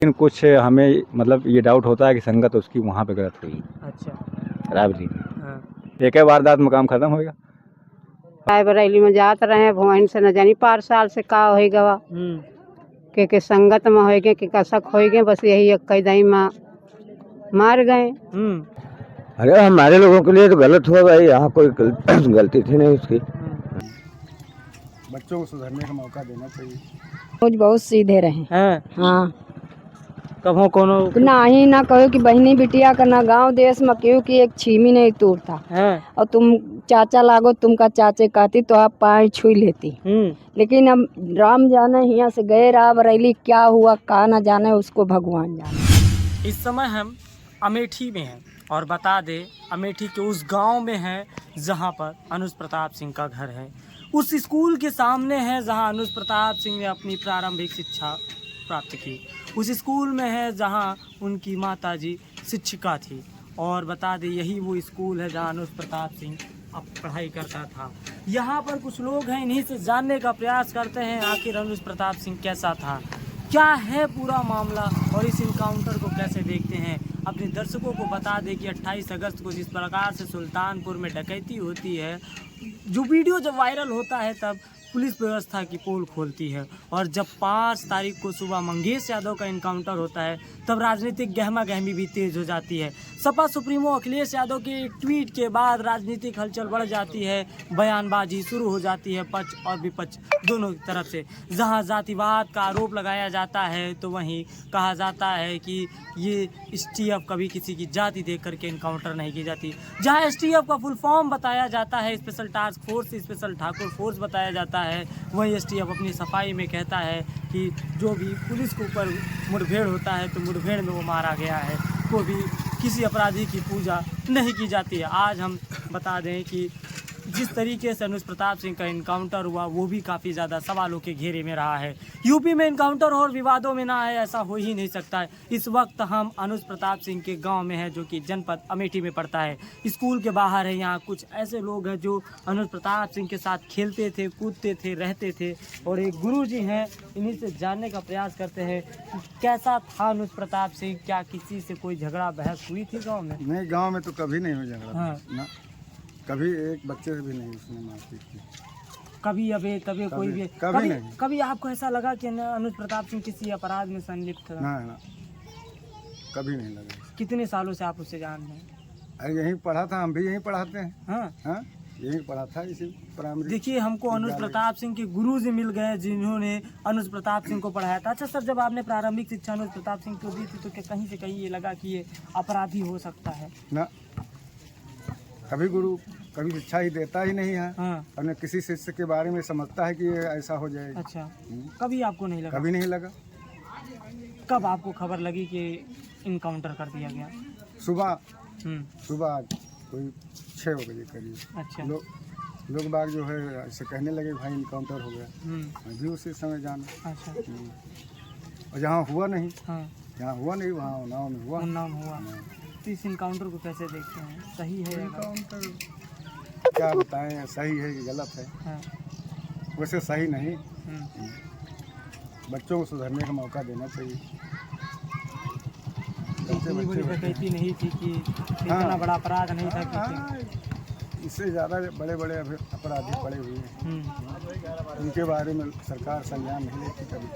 लेकिन कुछ हमें मतलब ये डाउट होता है कि संगत उसकी वहाँ पे गलत हुई अच्छा। रायबरेली हाँ। में। एक वारदात में काम खत्म होएगा। रायबरेली में जात रहे भुवन से न जानी 5 साल से का हो गवा के संगत में हो गए के कसक हो गए, बस यही एक कैदई में मार गए। अरे हमारे लोगों के लिए तो गलत हुआ भाई, यहाँ कोई गलती थी नहीं उसकी। बच्चों को सुधरने का मौका देना चाहिए। कुछ बहुत सीधे रहे हैं। हाँ, कभो कोनो ना ही ना कहो कि बहनी बिटिया का ना गांव देश में क्यों की एक छीमी नहीं तोड़ता। हैं। और तुम चाचा लागो तुमका चाचे कहती तो आप पाए छुई लेती, लेकिन अब राम जाने यहाँ से गए रायबरेली, क्या हुआ का ना जाने, उसको भगवान जाने। इस समय हम अमेठी में हैं और बता दें अमेठी के उस गांव में हैं जहां पर अनुज प्रताप सिंह का घर है। उस स्कूल के सामने है जहां अनुज प्रताप सिंह ने अपनी प्रारंभिक शिक्षा प्राप्त की। उस स्कूल में है जहां उनकी माताजी शिक्षिका थी। और बता दें यही वो स्कूल है जहां अनुज प्रताप सिंह अब पढ़ाई करता था। यहाँ पर कुछ लोग हैं, इन्हीं से जानने का प्रयास करते हैं आखिर अनुज प्रताप सिंह कैसा था, क्या है पूरा मामला और इस इनकाउंटर को कैसे देखते हैं। अपने दर्शकों को बता दें कि 28 अगस्त को जिस प्रकार से सुल्तानपुर में डकैती होती है, जो वीडियो जब वायरल होता है तब पुलिस व्यवस्था की पोल खोलती है। और जब 5 तारीख को सुबह मंगेश यादव का इनकाउंटर होता है तब राजनीतिक गहमा गहमी भी तेज हो जाती है। सपा सुप्रीमो अखिलेश यादव के एक ट्वीट के बाद राजनीतिक हलचल बढ़ जाती है, बयानबाजी शुरू हो जाती है पक्ष और विपक्ष दोनों की तरफ से। जहां जातिवाद का आरोप लगाया जाता है तो वहीं कहा जाता है कि ये STF कभी किसी की जाति देख करके इनकाउंटर नहीं की जाती। जहां STF का फुल फॉर्म बताया जाता है special task force, special Thakur force बताया जाता है, वहीं STF अपनी सफाई में कहता है कि जो भी पुलिस के ऊपर मुठभेड़ होता है तो मुठभेड़ में वो मारा गया है, को भी किसी अपराधी की पूजा नहीं की जाती है। आज हम बता दें कि जिस तरीके से अनुज प्रताप सिंह का इनकाउंटर हुआ वो भी काफ़ी ज़्यादा सवालों के घेरे में रहा है। यूपी में इनकाउंटर और विवादों में ना आए ऐसा हो ही नहीं सकता है। इस वक्त हम अनुज प्रताप सिंह के गांव में हैं जो कि जनपद अमेठी में पड़ता है। स्कूल के बाहर है, यहाँ कुछ ऐसे लोग हैं जो अनुज प्रताप सिंह के साथ खेलते थे, कूदते थे, रहते थे। और एक गुरुजी हैं, इन्हीं से जानने का प्रयास करते हैं कि कैसा था अनुज प्रताप सिंह, क्या किसी से कोई झगड़ा बहस हुई थी गाँव में? नहीं, गांव में तो कभी नहीं हुआ झगड़ा। हाँ। ना कभी एक बच्चे से भी नहीं उसने मारपीट की। कभी अबे तबे कोई भी कभी नहीं। कभी आपको ऐसा लगा कि अनुज प्रताप सिंह किसी अपराध में संलिप्त था? ना कभी नहीं लगा। कितने सालों से आप उससे जान रहे हैं? अरे यहीं पढ़ा था, हम भी यहीं पढ़ाते हैं। हाँ, यहीं पढ़ा था इसी प्राइमरी। देखिए हमको अनुज प्रताप सिंह के गुरुजी मिल गए जिन्होंने अनुज प्रताप सिंह को पढ़ाया था। अच्छा सर, जब आपने प्रारंभिक शिक्षा अनुज प्रताप सिंह को दी थी तो क्या कहीं से कहीं ये लगा कि ये अपराधी हो सकता है? ना, कभी गुरु कभी शिक्षा ही देता ही नहीं है। हाँ। अपने किसी शिष्य के बारे में समझता है कि ये ऐसा हो जाएगा। अच्छा, कभी आपको नहीं लगा? कभी नहीं लगा। कब आपको खबर लगी कि इनकाउंटर कर दिया गया? सुबह कोई 6 बजे करीब। अच्छा। लोग बाग जो है ऐसे कहने लगे भाई इनकाउंटर हो गया। मैं भी उसी समय जाना। अच्छा। और जहाँ हुआ नहीं, हाँ, यहाँ हुआ नहीं वहाँ उन्नाव में हुआ। उन्नाव में हुआ। तो इस इनकाउंटर को कैसे देखते हैं, सही है या गलत? इनकाउंटर क्या बताएं, सही है कि गलत है? हाँ। वैसे सही नहीं। बच्चों को सुधरने का मौका देना चाहिए। इतनी बड़ी डकैती नहीं थी कि इतना बड़ा अपराध नहीं था कि इससे ज़्यादा बड़े बड़े अपराधी पड़े हुए हैं। उनके बारे में सरकार संज्ञान नहीं लेती कभी।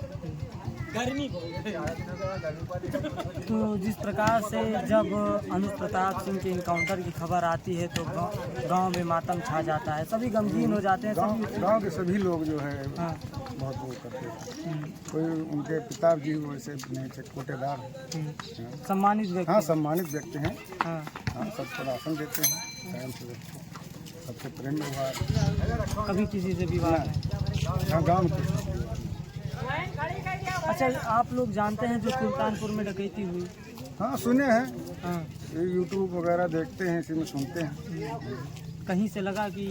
तो जिस प्रकार से जब अनुज प्रताप सिंह के इनकाउंटर की खबर आती है तो गांव में मातम छा जाता है, सभी गमगीन हो जाते हैं। गांव के सभी लोग जो है हाँ। बहुत वो करते हैं। कोई उनके पिताजी वैसे नहीं थे, कोटेदार सम्मानित व्यक्ति। हाँ, सम्मानित व्यक्ति हैं। हाँ, सबको राशन देते हैं टाइम से, सबसे प्रेम व्यवहार। कभी किसी से विवाद नहीं? हाँ, गाँव के। अच्छा, आप लोग जानते हैं जो सुल्तानपुर में डकैती हुई? हाँ, सुने हैं। हाँ। ये यूट्यूब वगैरह देखते हैं, इसी में सुनते हैं। कहीं से लगा कि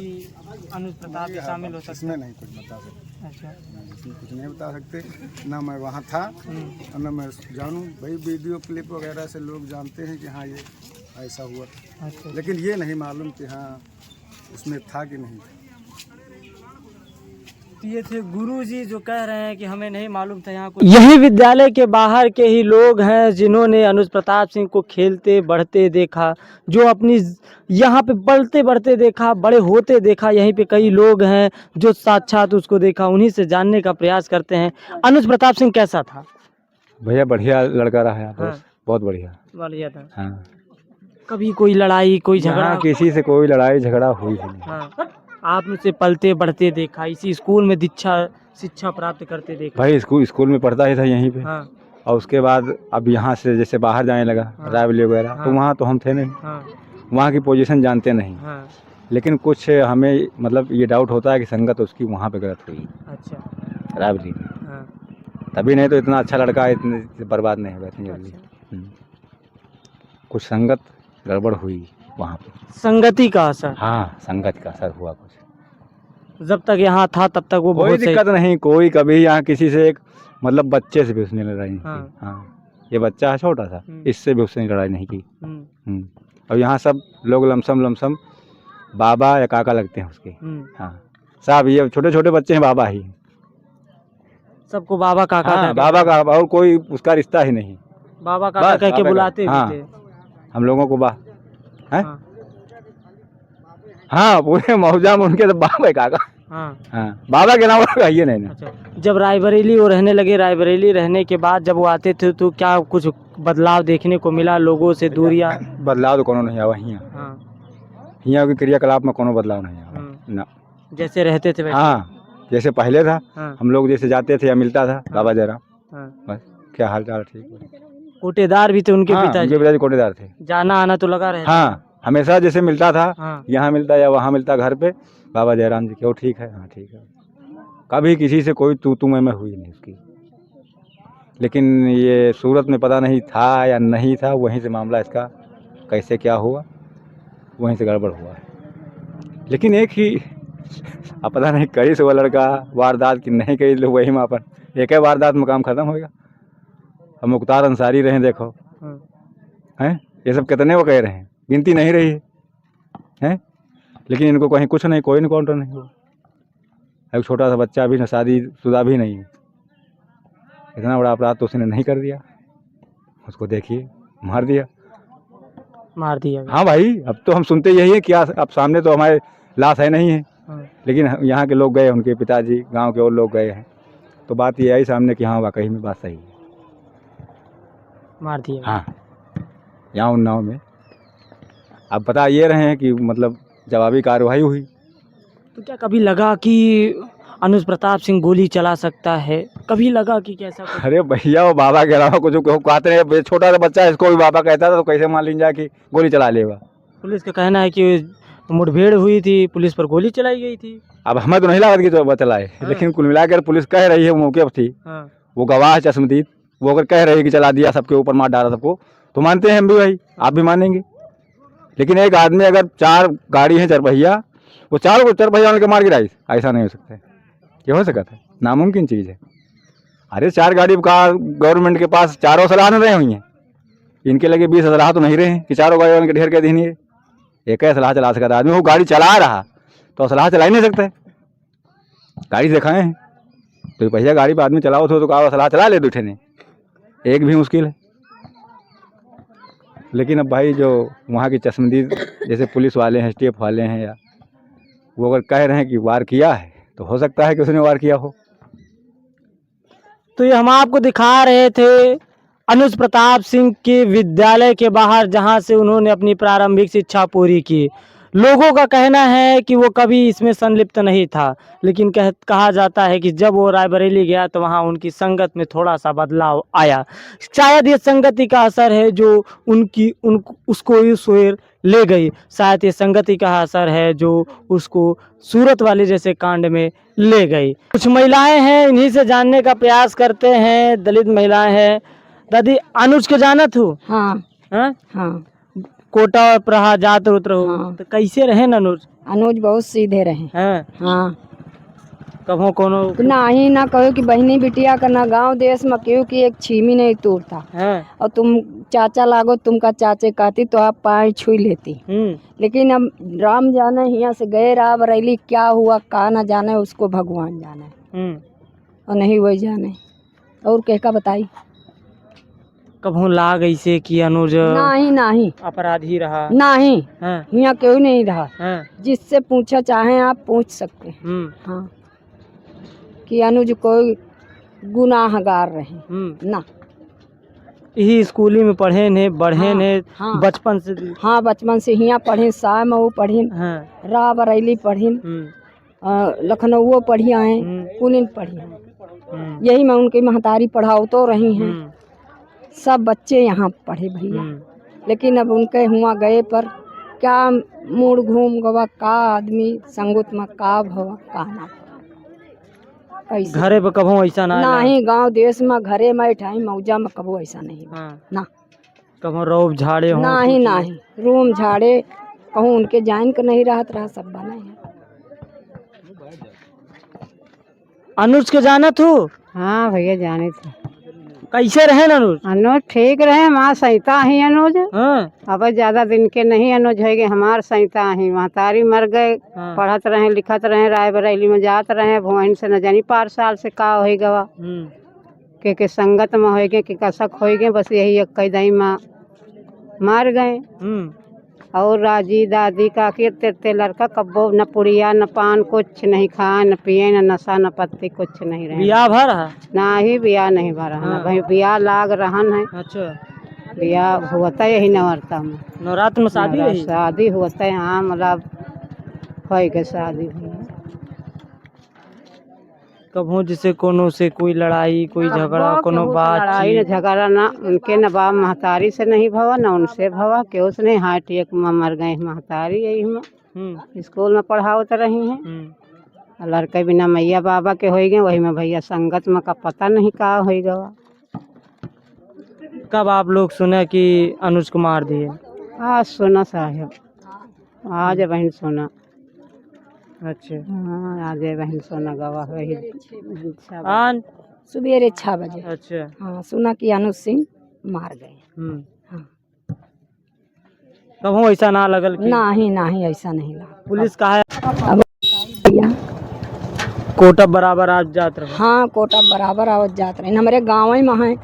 अनुज प्रताप भी शामिल हो सकता? इसमें नहीं कुछ बता सकते। अच्छा। इसमें कुछ नहीं बता सकते, ना मैं वहाँ था और ना मैं जानूँ। भाई वीडियो क्लिप वगैरह से लोग जानते हैं कि हाँ ये ऐसा हुआ। अच्छा। लेकिन ये नहीं मालूम कि हाँ उसमें था कि नहीं था। ये थे गुरुजी जो कह रहे हैं कि हमें नहीं मालूम था यहाँ को। यही विद्यालय के बाहर के ही लोग हैं जिन्होंने अनुज प्रताप सिंह को खेलते बढ़ते देखा, जो अपनी यहाँ पे बढ़ते बढ़ते देखा, बड़े होते देखा। यहीं पे कई लोग हैं जो साक्षात उसको देखा, उन्हीं से जानने का प्रयास करते हैं। अनुज प्रताप सिंह कैसा था? भैया बढ़िया लड़का रहा है, हाँ। बहुत बढ़िया। बढ़िया था। हाँ, कभी कोई लड़ाई कोई झगड़ा? यहाँ किसी से कोई लड़ाई झगड़ा हुई ही नहीं। हाँ, आपने उसे पलते बढ़ते देखा, इसी स्कूल में शिक्षा प्राप्त करते देखा? भाई स्कूल में पढ़ता ही था यहीं पे। हाँ, और उसके बाद अब यहाँ से जैसे बाहर जाने लगा, हाँ। रायबरेली वगैरह, हाँ। तो वहाँ तो हम थे नहीं, हाँ, वहाँ की पोजीशन जानते नहीं। हाँ, लेकिन कुछ हमें मतलब ये डाउट होता है कि संगत उसकी वहाँ पे गलत हुई, अच्छा, रायबरेली में। हाँ, तभी नहीं तो इतना अच्छा लड़का इतने बर्बाद नहीं होगा इतनी जल्दी। अच्छा। कुछ संगत गड़बड़ हुई वहाँ पे। संगति का असर? हाँ, संगत का असर हुआ कुछ। जब तक यहाँ था तब तक वो कोई बहुत सही। दिक्कत नहीं, कोई कभी यहाँ किसी से एक मतलब बच्चे से भी उसने लड़ाई नहीं हाँ। की। हाँ, ये बच्चा है छोटा सा, इससे भी उसने लड़ाई नहीं की। हम्म, और यहाँ सब लोग लमसम बाबा या काका लगते हैं उसके। हाँ, सब ये छोटे छोटे बच्चे हैं, बाबा ही सबको बाबा काका हाँ, कह बाबा का, और कोई उसका रिश्ता ही नहीं। बाबा काका बस कह के बाबा का- बुलाते हाँ। भी थे। हम लोगों को हैं? हाँ, हाँ, पूरे मौजा में उनके तो बाबा है काका। हाँ, हाँ, बाबा के अलावा कहिए नहीं ना। अच्छा। जब रायबरेली वो रहने लगे, रायबरेली रहने के बाद जब वो आते थे तो क्या कुछ बदलाव देखने को मिला, लोगों से दूरियां? बदलाव तो कोनो नहीं आवा हियाँ। हाँ, हियाँ के क्रियाकलाप में कोनो बदलाव नहीं आवा ना। जैसे रहते थे वैसे? हाँ, जैसे पहले था, हाँ, हम लोग जैसे जाते थे या मिलता था बाबा जयराम, हाँ। बस। क्या हाल चाल ठीक है। कोटेदार भी थे उनके हाँ, पिताजी? उनके पिताजी कोटेदार थे। जाना आना तो लगा रहता? हाँ, हमेशा जैसे मिलता था, हाँ, यहाँ मिलता या वहाँ मिलता घर पे, बाबा जयराम जी क्यों ठीक है, हाँ ठीक है। कभी किसी से कोई तू मैं हुई नहीं उसकी। लेकिन ये सूरत में पता नहीं था या नहीं था, वहीं से मामला इसका कैसे क्या हुआ, वहीं से गड़बड़ हुआ है। लेकिन एक ही अब पता नहीं कई से वो लड़का वारदात की नहीं कही, लोग वही में अपन एक ही वारदात में काम खत्म होगा। अब मुख्तार अंसारी रहे, देखो हैं, ये सब कितने वो कह रहे हैं, गिनती नहीं रही है। लेकिन इनको कहीं कुछ नहीं, कोई इनकाउंटर नहीं हुआ। एक छोटा सा बच्चा भी न शादीशुदा भी नहीं है, इतना बड़ा अपराध तो उसने नहीं कर दिया। उसको देखिए, मार दिया। हाँ भाई, अब तो हम सुनते यही है कि अब सामने तो हमारे लाश है नहीं है, लेकिन यहाँ के लोग गए, उनके पिताजी, गांव के और लोग गए हैं, तो बात ये आई सामने कि हाँ वाकई में बात सही है, मार दिया। हाँ, यहाँ उन्नाव में। अब बता ये रहे हैं कि मतलब जवाबी कार्रवाई हुई। तो क्या कभी लगा कि अनुज प्रताप सिंह गोली चला सकता है? कभी लगा कि कैसा कुछ? अरे भैया, वो बाबा के अलावा कुछ कहते नहीं, छोटा सा बच्चा है, इसको भी बाबा कहता था तो कैसे मान लीजिए कि गोली चला लेगा। पुलिस का कहना है कि मुठभेड़ हुई थी, पुलिस पर गोली चलाई गई थी। अब हमें तो नहीं लगा कि तो चलाए, लेकिन कुल मिलाकर पुलिस कह रही है, वो मौके पर थी, वो गवाह है चश्मदीद, वो अगर कह रही है कि चला दिया, सबके ऊपर मार डाला सबको, तो मानते हैं हम भी भाई, आप भी मानेंगे। लेकिन एक आदमी अगर 4 गाड़ी है चरपहिया, वो 4 को चरपहिया उनके मार गिराई, ऐसा नहीं हो सकता है। ये हो सकता है? नामुमकिन चीज़ है। अरे 4 गाड़ी का गवर्नमेंट के पास 4 सलाह न रहे हुई हैं, इनके लगे 20 सलाह तो नहीं रहे हैं कि 4 गाड़ी उनके ढेर के दिन है। एक है सलाह चला सकता आदमी, वो गाड़ी चला रहा तो सलाह चला ही नहीं सकता है। गाड़ी दिखाए हैं तो पहिया गाड़ी पर आदमी चलाओ तो कहा सलाह चला ले दूठे ने, एक भी मुश्किल है। लेकिन अब भाई जो वहाँ की चश्मदीद जैसे पुलिस वाले हैं, STF वाले हैं, या वो अगर कह रहे हैं कि वार किया है, तो हो सकता है कि उसने वार किया हो। तो ये हम आपको दिखा रहे थे अनुज प्रताप सिंह के विद्यालय के बाहर, जहां से उन्होंने अपनी प्रारंभिक शिक्षा पूरी की। लोगों का कहना है कि वो कभी इसमें संलिप्त नहीं था, लेकिन कहा जाता है कि जब वो रायबरेली गया तो वहाँ उनकी संगत में थोड़ा सा बदलाव आया। शायद ये संगति का असर है जो उसको इस ओर ले गई। शायद ये संगति का असर है जो उसको सूरत वाले जैसे कांड में ले गई। कुछ महिलाएं हैं, इन्हीं से जानने का प्रयास करते हैं। दलित महिलाएं हैं। दादी, अनुज के जानत हो? हाँ हाँ, हाँ कोटा और प्रहा जात उतर हो। हाँ। तो कैसे रहे अनुज? अनुज बहुत सीधे रहे। हैं? हाँ कभो कोनो ना ही ना कहो कि बहनी बिटिया का ना गांव देश में क्यों कि एक छीमी नहीं तोड़ता। है। और तुम चाचा लागो तुमका चाचे कहती तो आप पाए छुई लेती। लेकिन अब राम जाने यहाँ से गए राव रैली क्या हुआ का ना जाने उसको भगवान जाने और नहीं वही जाने और कह का बताई। कभो लाग ऐसे कि अनुज नहीं अपराधी रहा नहीं है। यहाँ क्यों नहीं रहा है। जिससे पूछा चाहे आप पूछ सकते हैं। हाँ कि अनुज कोई गुनाहगार रहे ना। यही स्कूली में पढ़े ने बढ़े हाँ, ने हाँ, बचपन से। हाँ बचपन से यहाँ पढ़े साय में वो पढ़े राह बरेली पढ़ी लखनऊ पढ़ी आए कुलीन पढ़ी हैं। यही मैं उनकी महतारी पढ़ाओ तो रही हैं। सब बच्चे यहाँ पढ़े भैया। लेकिन अब उनके हुआ गए पर क्या मूड घूम गवा का आदमी संगत में का भवा का ना घरे पे कभो ऐसा ना नहीं गांव देश में घरे में ठाई मौजा में कबो ऐसा नहीं ना। कभो रोब झाड़े हो नहीं रूम झाड़े कहूँ उनके जान के नहीं रहत रहा सब बना है। अनुज के जाना तू। हाँ भैया जाने थे। कैसे रहे अनुज। अनुज ठीक रहे माँ सहिता ही अनुज। हाँ। अब ज्यादा दिन के नहीं अनुज है गए हमार सहिता ही महतारी मर गए। हाँ। पढ़त रहे लिखत रहे रायबरेली में जात रहे भुवन से न जानी 5 साल से का हो गवा के संगत में हो गए के कसक हो गए बस यही एक कैदाई में मार गए। और राजी दादी का के तेरे लड़का कब्बो न पुड़िया न पान कुछ नहीं खाए न पिए न नशा न पत्ती कुछ नहीं रहे। बियाह भर ना ही बियाह नहीं भरा है। भाई बियाह लाग रहन है। अच्छा बियाह होता यही नवरता में नवरात्र में शादी रही। शादी होता है। हाँ मतलब हो गए शादी हुई। कभो जैसे कोनो से कोई लड़ाई कोई झगड़ा कोनो बात लड़ाई न झगड़ा ना उनके न बाप महतारी से नहीं भवा न उनसे भवा क्यों से नहीं। हार्ट अटैक में मर गए महतारी यही में स्कूल में पढ़ावत रही हैं। लड़के बिना मैया बाबा के हो गए वही में भैया संगत में का पता नहीं का हो गवा। कब आप लोग सुने कि अनुज को मार दिए। आज सुना साहब आज बहन सुना। अच्छा हाँ आज बहन सोना गवाह वही सुबेरे 6 बजे। अच्छा हाँ सुना कि अनुज सिंह मार गए। हाँ। कब ऐसा ना लगल कि नहीं ऐसा नहीं लगा। पुलिस का है अब भैया कोटा बराबर आज जात रहे। हाँ कोटा बराबर आवत जात रहे हमारे गाँव में है।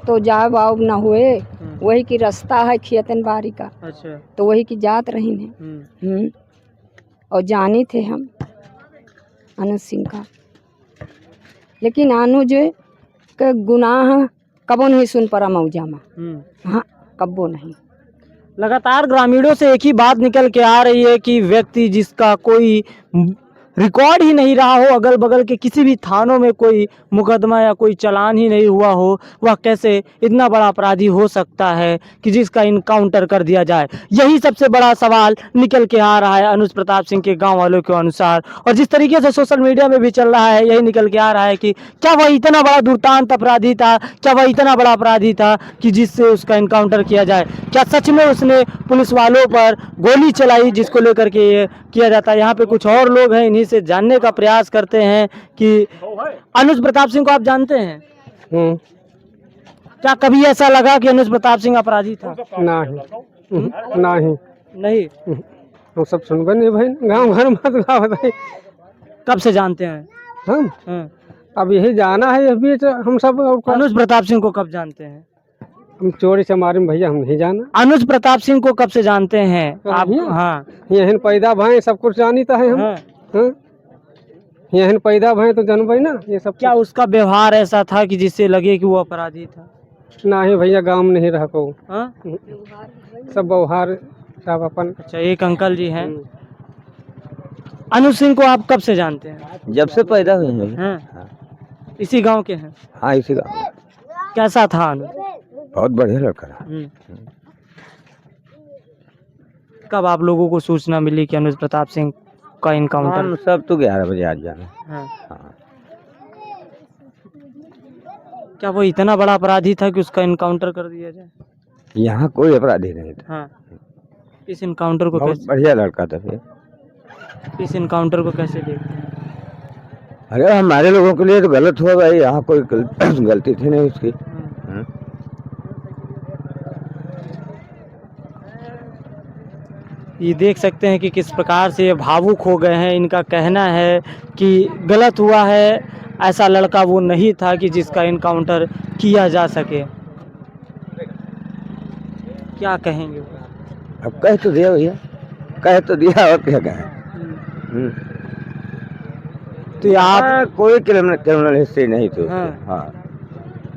तो जाए बाब न हुए वही की रास्ता है खेतन बारी का। अच्छा तो वही की जात रही है। और जानी थे हम अनुज सिंह का। लेकिन अनुज के गुनाह कबो नहीं सुन पड़ा मौजा में। हाँ कबो नहीं। लगातार ग्रामीणों से एक ही बात निकल के आ रही है कि व्यक्ति जिसका कोई रिकॉर्ड ही नहीं रहा हो अगल बगल के किसी भी थानों में कोई मुकदमा या कोई चालान ही नहीं हुआ हो वह कैसे इतना बड़ा अपराधी हो सकता है कि जिसका इनकाउंटर कर दिया जाए। यही सबसे बड़ा सवाल निकल के आ रहा है अनुज प्रताप सिंह के गांव वालों के अनुसार। और जिस तरीके से सोशल मीडिया में भी चल रहा है यही निकल के आ रहा है कि क्या वह इतना बड़ा दुर्दांत अपराधी था। क्या वह इतना बड़ा अपराधी था कि जिससे उसका इनकाउंटर किया जाए। क्या सच में उसने पुलिस वालों पर गोली चलाई जिसको लेकर के ये किया जाता है। यहाँ पे कुछ और लोग हैं इन्हीं से जानने का प्रयास करते हैं कि अनुज प्रताप सिंह को आप जानते हैं। क्या कभी ऐसा लगा कि अनुज प्रताप सिंह अपराधी था। नहीं हम सब सुनबे नहीं भाई गांव घर में बताए। कब से जानते हैं हम अब यही जाना है अभी तो हम सब। अनुज प्रताप सिंह को कब जानते हैं। हम चोरी से मारे भैया हम नहीं जाना। अनुज प्रताप सिंह को कब से जानते हैं आप। हाँ यहन पैदा भाई सब कुछ जानता है हम। यहन पैदा भाई तो जानबे ना ये सब। क्या उसका व्यवहार ऐसा था कि जिससे लगे कि वो अपराधी था। ना ही भैया गांव में नहीं रहा को। सब व्यवहार सब अपन। अच्छा एक अंकल जी हैं। अनुज सिंह को आप कब से जानते हैं। जब से पैदा हुए हैं। हाँ। इसी गांव के हैं। हाँ इसी गाँव। कैसा था अनुज। बहुत बढ़िया लड़का था। कब आप लोगों को सूचना मिली कि अनुज प्रताप सिंह का इनकाउंटर। हम सब तो 11 बजे आज जाना। हाँ। क्या वो इतना बड़ा अपराधी था कि उसका इनकाउंटर कर दिया जाए। यहाँ कोई अपराधी नहीं था। हाँ। इस इनकाउंटर को बहुत बढ़िया लड़का था फिर। इस इनकाउंटर को कैसे देखते हैं। अरे हमारे लोगों के लिए तो गलत हुआ भाई, यहाँ कोई गलती थी नहीं उसकी। ये देख सकते हैं कि किस प्रकार से ये भावुक हो गए हैं। इनका कहना है कि गलत हुआ है, ऐसा लड़का वो नहीं था कि जिसका इनकाउंटर किया जा सके। क्या कहेंगे? अब कह तो दिया भैया, कह तो दिया, और क्या कहें। तो ये आप कोई क्रिमिनल हिस्ट्री नहीं थी उसकी। हाँ। हाँ।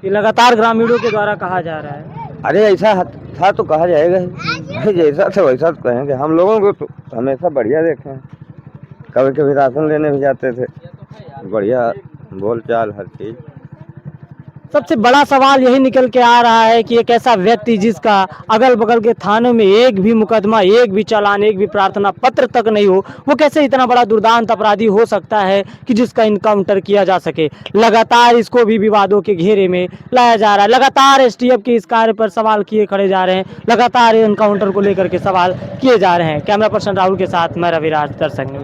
ये लगातार ग्रामीणों के द्वारा कहा जा रहा है। अरे ऐसा था तो कहा जाएगा ही भाई, जैसा था वैसा तो कहेंगे। हम लोगों को तो हमेशा बढ़िया देखे हैं, कभी कभी राशन लेने भी जाते थे, बढ़िया बोल चाल हर चीज़। सबसे बड़ा सवाल यही निकल के आ रहा है कि एक ऐसा व्यक्ति जिसका अगल बगल के थानों में एक भी मुकदमा, एक भी चालान, एक भी प्रार्थना पत्र तक नहीं हो, वो कैसे इतना बड़ा दुर्दांत अपराधी हो सकता है कि जिसका इनकाउंटर किया जा सके। लगातार इसको भी विवादों के घेरे में लाया जा रहा है। लगातार एसटीएफ के इस कार्य पर सवाल किए खड़े जा रहे हैं। लगातार इनकाउंटर को लेकर के सवाल किए जा रहे हैं। कैमरा पर्सन राहुल के साथ मैं रविराज, दर्शक न्यूज।